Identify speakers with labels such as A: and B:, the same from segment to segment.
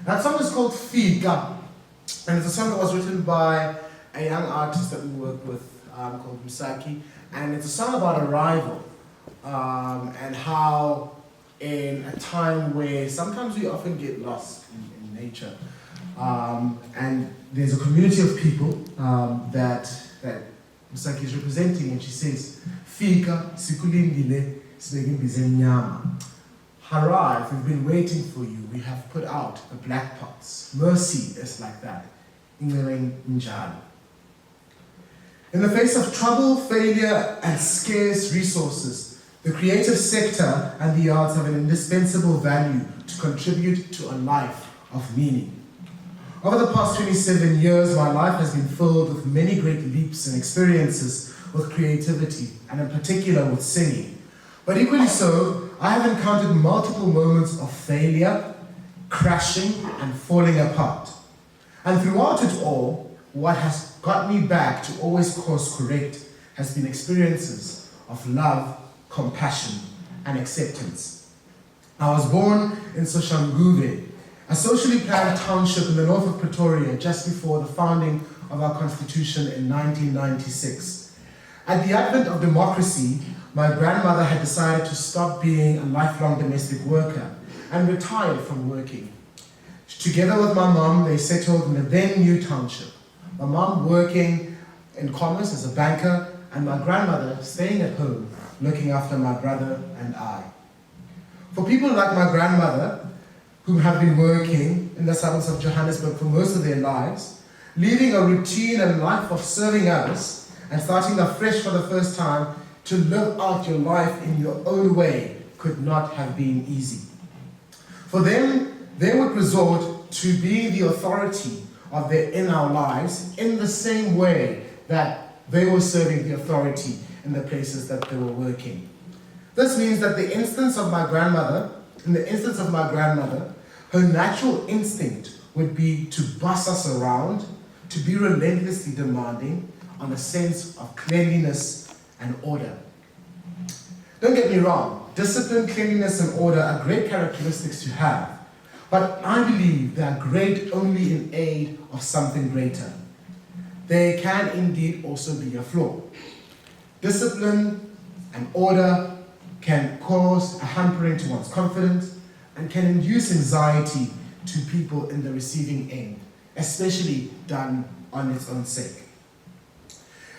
A: That song is called Fika, and it's a song that was written by a young artist that we work with called Misaki, and it's a song about arrival and how in a time where sometimes we often get lost in nature, and there's a community of people that Misaki is representing, and she says, Fika sikulindile sibeke imbiza emnyama. Arrive, we've been waiting for you. We have put out the black pots. Mercy is like that. In the face of trouble, failure, and scarce resources, the creative sector and the arts have an indispensable value to contribute to a life of meaning. Over the past 27 years, my life has been filled with many great leaps and experiences with creativity, and in particular with singing. But equally so, I have encountered multiple moments of failure, crashing, and falling apart. And throughout it all, what has got me back to always course correct has been experiences of love, compassion, and acceptance. I was born in Soshanguve, a socially planned township in the north of Pretoria just before the founding of our constitution in 1996. At the advent of democracy, my grandmother had decided to stop being a lifelong domestic worker and retired from working. Together with my mom, they settled in the then new township. My mom working in commerce as a banker, and my grandmother staying at home, looking after my brother and I. For people like my grandmother, who have been working in the suburbs of Johannesburg for most of their lives, leaving a routine and life of serving others, and starting afresh for the first time to live out your life in your own way could not have been easy. For them, they would resort to being the authority in our lives in the same way that they were serving the authority in the places that they were working. This means that in the instance of my grandmother, her natural instinct would be to boss us around, to be relentlessly demanding on a sense of cleanliness and order. Don't get me wrong, discipline, cleanliness, and order are great characteristics to have, but I believe they are great only in aid of something greater. They can indeed also be a flaw. Discipline and order can cause a hampering to one's confidence and can induce anxiety to people in the receiving end, especially done on its own sake.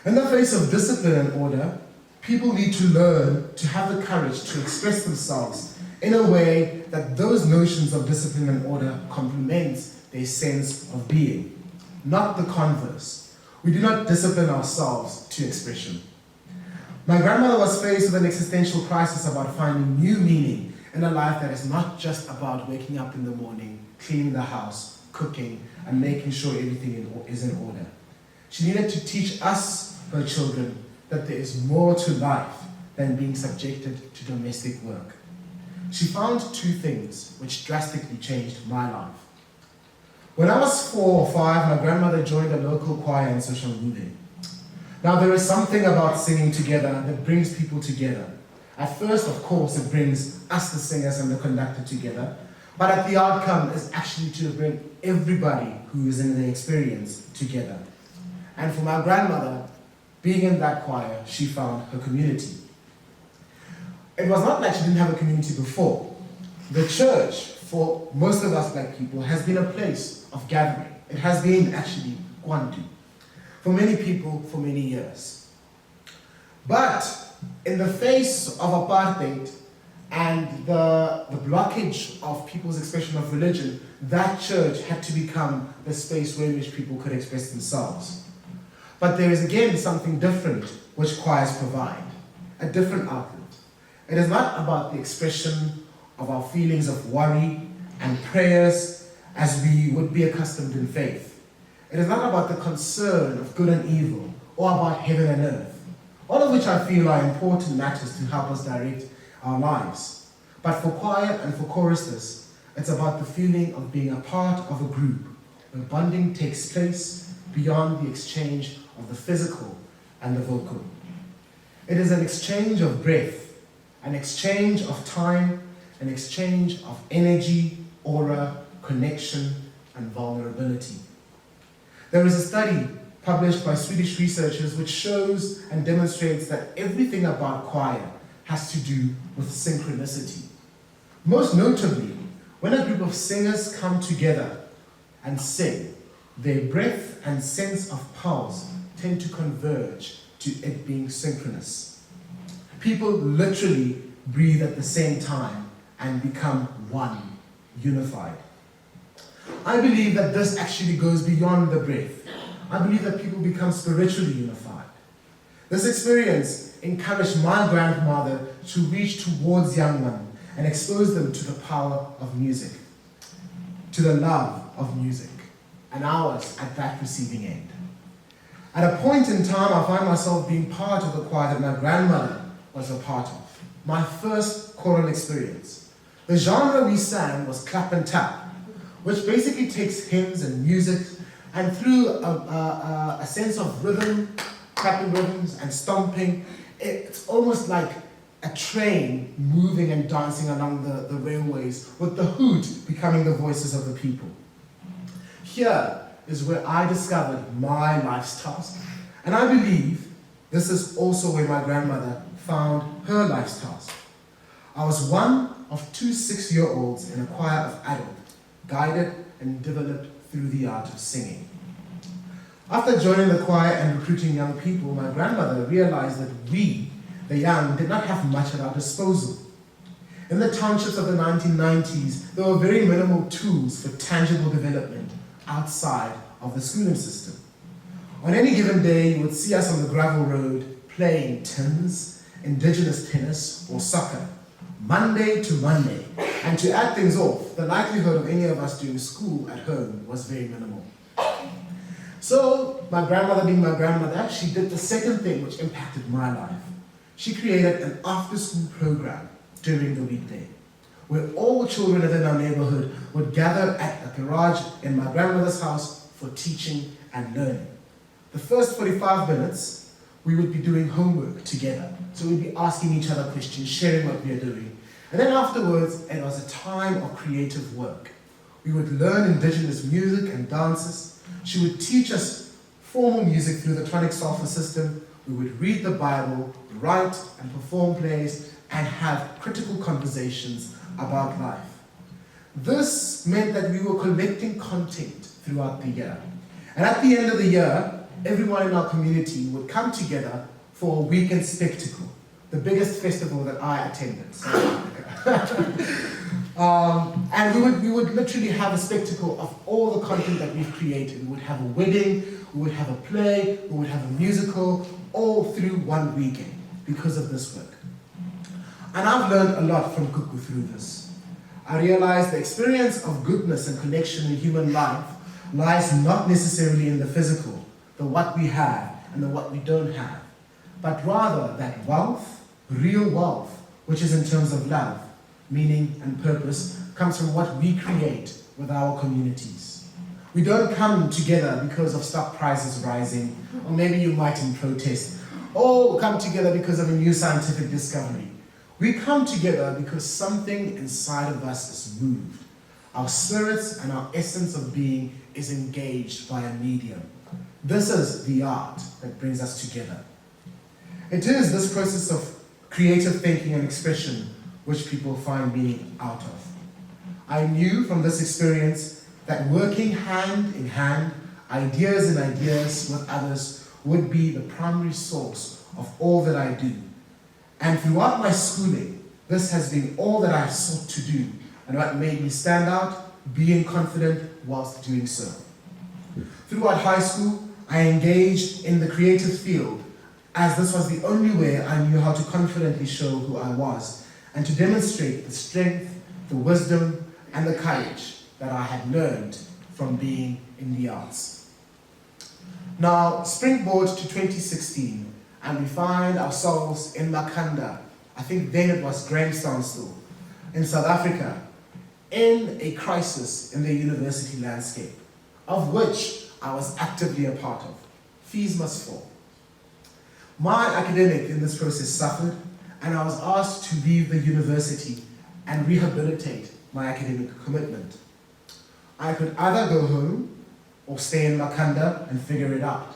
A: In the face of discipline and order, people need to learn to have the courage to express themselves in a way that those notions of discipline and order complements their sense of being, not the converse. We do not discipline ourselves to expression. My grandmother was faced with an existential crisis about finding new meaning in a life that is not just about waking up in the morning, cleaning the house, cooking, and making sure everything is in order. She needed to teach us, her children, that there is more to life than being subjected to domestic work. She found two things which drastically changed my life. When I was 4 or 5, my grandmother joined a local choir in Soshanguve. Now there is something about singing together that brings people together. At first, of course, it brings us the singers and the conductor together, but at the outcome is actually to bring everybody who is in the experience together. And for my grandmother, being in that choir, she found her community. It was not like she didn't have a community before. The church, for most of us black people, has been a place of gathering. It has been actually Kwantu for many people for many years. But in the face of apartheid and the blockage of people's expression of religion, that church had to become the space where which people could express themselves. But there is again something different which choirs provide, a different outlet. It is not about the expression of our feelings of worry and prayers as we would be accustomed in faith. It is not about the concern of good and evil or about heaven and earth, all of which I feel are important matters to help us direct our lives. But for choir and for choristers, it's about the feeling of being a part of a group where bonding takes place beyond the exchange of the physical and the vocal. It is an exchange of breath, an exchange of time, an exchange of energy, aura, connection, and vulnerability. There is a study published by Swedish researchers which shows and demonstrates that everything about choir has to do with synchronicity. Most notably, when a group of singers come together and sing, their breath and sense of pulse tend to converge to it being synchronous. People literally breathe at the same time and become one, unified. I believe that this actually goes beyond the breath. I believe that people become spiritually unified. This experience encouraged my grandmother to reach towards young ones and expose them to the power of music, to the love of music, and I was at that receiving end. At a point in time, I find myself being part of the choir that my grandmother was a part of. My first choral experience. The genre we sang was clap and tap, which basically takes hymns and music and through a sense of rhythm, clapping rhythms and stomping, it's almost like a train moving and dancing along the railways with the hoot becoming the voices of the people. Here is where I discovered my life's task, and I believe this is also where my grandmother found her life's task. I was one of 2 6-year-olds in a choir of adults, guided and developed through the art of singing. After joining the choir and recruiting young people, my grandmother realized that we, the young, did not have much at our disposal. In the townships of the 1990s, there were very minimal tools for tangible development outside of the schooling system. On any given day, you would see us on the gravel road playing tins, indigenous tennis, or soccer, Monday to Monday. And to add things off, the likelihood of any of us doing school at home was very minimal. So, my grandmother being my grandmother, she did the second thing which impacted my life. She created an after-school program during the weekday, where all the children within our neighborhood would gather at a garage in my grandmother's house for teaching and learning. The first 45 minutes, we would be doing homework together. So we'd be asking each other questions, sharing what we are doing. And then afterwards, it was a time of creative work. We would learn indigenous music and dances. She would teach us formal music through the tonic solfa system. We would read the Bible, write and perform plays, and have critical conversations about life. This meant that we were collecting content throughout the year. And at the end of the year, everyone in our community would come together for a weekend spectacle, the biggest festival that I attended. And we would literally have a spectacle of all the content that we've created. We would have a wedding, we would have a play, we would have a musical, all through one weekend because of this work. And I've learned a lot from Kuku through this. I realized the experience of goodness and connection in human life lies not necessarily in the physical, the what we have and the what we don't have, but rather that wealth, real wealth, which is in terms of love, meaning and purpose, comes from what we create with our communities. We don't come together because of stock prices rising, or maybe you might in protest, or come together because of a new scientific discovery. We come together because something inside of us is moved. Our spirits and our essence of being is engaged by a medium. This is the art that brings us together. It is this process of creative thinking and expression which people find meaning out of. I knew from this experience that working hand in hand, ideas and ideas with others would be the primary source of all that I do. And throughout my schooling, this has been all that I have sought to do, and what made me stand out, being confident whilst doing so. Throughout high school, I engaged in the creative field, as this was the only way I knew how to confidently show who I was, and to demonstrate the strength, the wisdom, and the courage that I had learned from being in the arts. Now, springboard to 2016, and we find ourselves in Makhanda. I think then it was Grahamstown still, in South Africa, in a crisis in the university landscape, of which I was actively a part of. Fees must fall. My academic in this process suffered, and I was asked to leave the university and rehabilitate my academic commitment. I could either go home or stay in Makhanda and figure it out.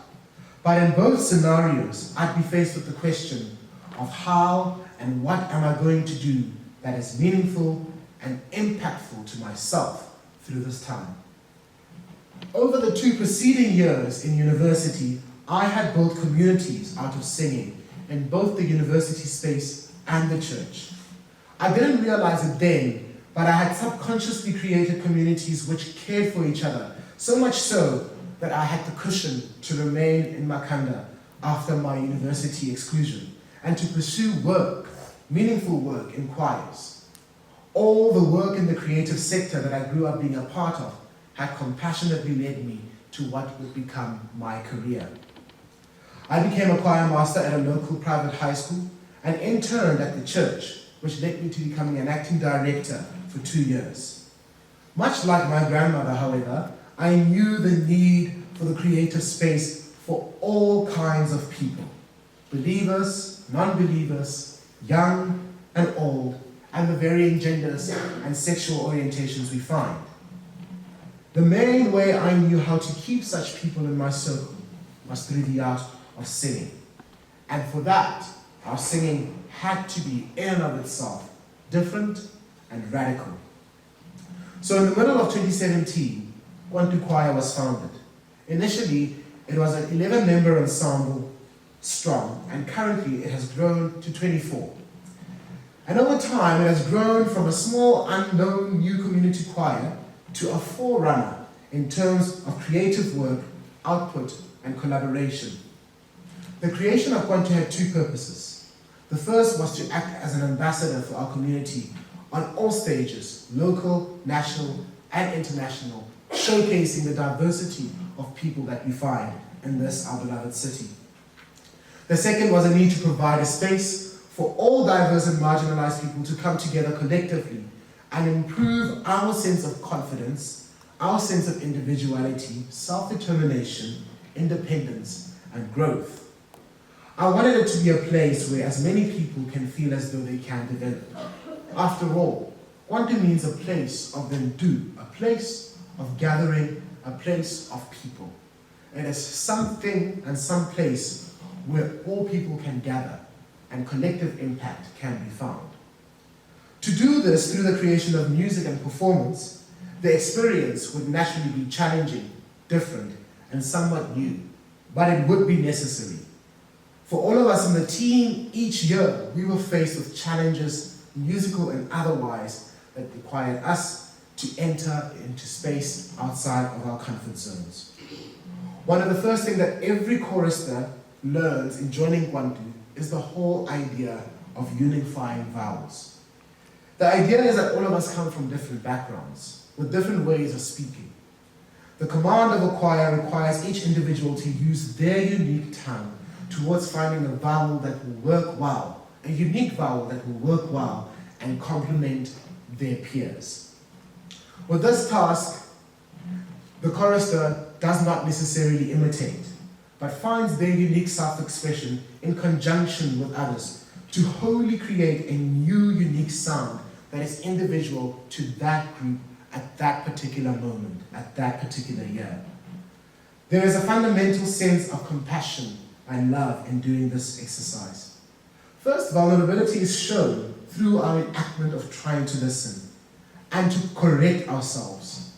A: But in both scenarios, I'd be faced with the question of how and what am I going to do that is meaningful and impactful to myself through this time. Over the 2 preceding years in university, I had built communities out of singing in both the university space and the church. I didn't realize it then, but I had subconsciously created communities which cared for each other, so much so that I had the cushion to remain in Makhanda after my university exclusion and to pursue work, meaningful work in choirs. All the work in the creative sector that I grew up being a part of had compassionately led me to what would become my career. I became a choir master at a local private high school and interned at the church, which led me to becoming an acting director for 2 years. Much like my grandmother, however, I knew the need for the creative space for all kinds of people, believers, non-believers, young and old, and the varying genders and sexual orientations we find. The main way I knew how to keep such people in my circle was through the art of singing. And for that, our singing had to be in and of itself different and radical. So in the middle of 2017, Kutlwano Choir was founded. Initially, it was an 11-member ensemble strong, and currently it has grown to 24. And over time, it has grown from a small, unknown new community choir to a forerunner in terms of creative work, output, and collaboration. The creation of Kutlwano had 2 purposes. The first was to act as an ambassador for our community on all stages, local, national, and international, showcasing the diversity of people that we find in this, our beloved city. The second was a need to provide a space for all diverse and marginalized people to come together collectively and improve our sense of confidence, our sense of individuality, self-determination, independence, and growth. I wanted it to be a place where as many people can feel as though they can develop. After all, Kutlwano means a place of Bantu, a place of gathering, a place of people. It is something and some place where all people can gather and collective impact can be found. To do this through the creation of music and performance, the experience would naturally be challenging, different, and somewhat new, but it would be necessary. For all of us in the team, each year we were faced with challenges, musical and otherwise, that required us to enter into space outside of our comfort zones. One of the first things that every chorister learns in joining Kutlwano is the whole idea of unifying vowels. The idea is that all of us come from different backgrounds, with different ways of speaking. The command of a choir requires each individual to use their unique tongue towards finding a vowel that will work well, a unique vowel that will work well and complement their peers. With this task, the chorister does not necessarily imitate, but finds their unique self-expression in conjunction with others to wholly create a new unique sound that is individual to that group at that particular moment, at that particular year. There is a fundamental sense of compassion and love in doing this exercise. First, vulnerability is shown through our enactment of trying to listen and to correct ourselves.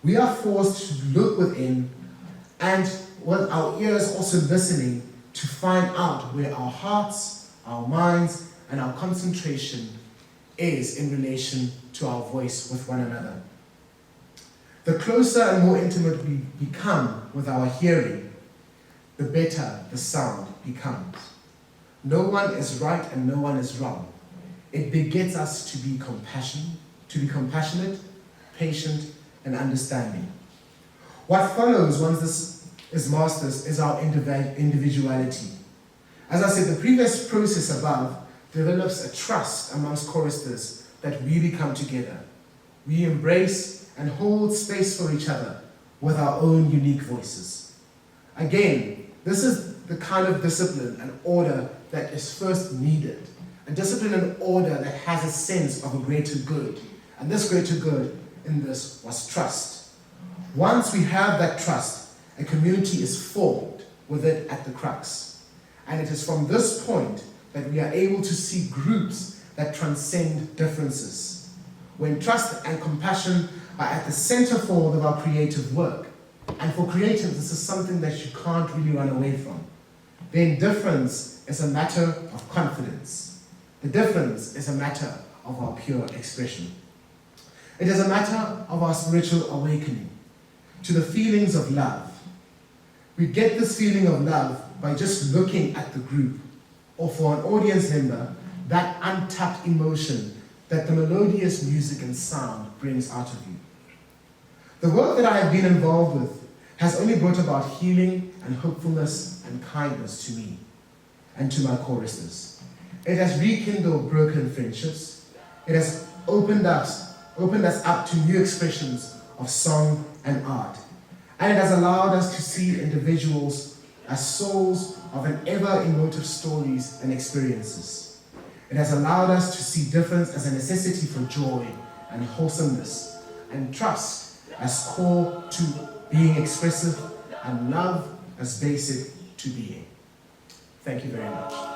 A: We are forced to look within and with our ears also listening to find out where our hearts, our minds, and our concentration is in relation to our voice with one another. The closer and more intimate we become with our hearing, the better the sound becomes. No one is right and no one is wrong. It begets us to be compassionate, patient, and understanding. What follows once this is mastered is our individuality. As I said, the previous process above develops a trust amongst choristers that we become together. We embrace and hold space for each other with our own unique voices. Again, this is the kind of discipline and order that is first needed. A discipline and order that has a sense of a greater good. And this greater good in this was trust. Once we have that trust, a community is formed with it at the crux. And it is from this point that we are able to see groups that transcend differences. When trust and compassion are at the centerfold of our creative work, and for creatives this is something that you can't really run away from, then difference is a matter of confidence. The difference is a matter of our pure expression. It is a matter of our spiritual awakening to the feelings of love. We get this feeling of love by just looking at the group, or for an audience member, that untapped emotion that the melodious music and sound brings out of you. The work that I have been involved with has only brought about healing and hopefulness and kindness to me and to my choristers. It has rekindled broken friendships. It has opened us up to new expressions of song and art. And it has allowed us to see individuals as souls of an ever-emotive stories and experiences. It has allowed us to see difference as a necessity for joy and wholesomeness, and trust as core to being expressive, and love as basic to being. Thank you very much.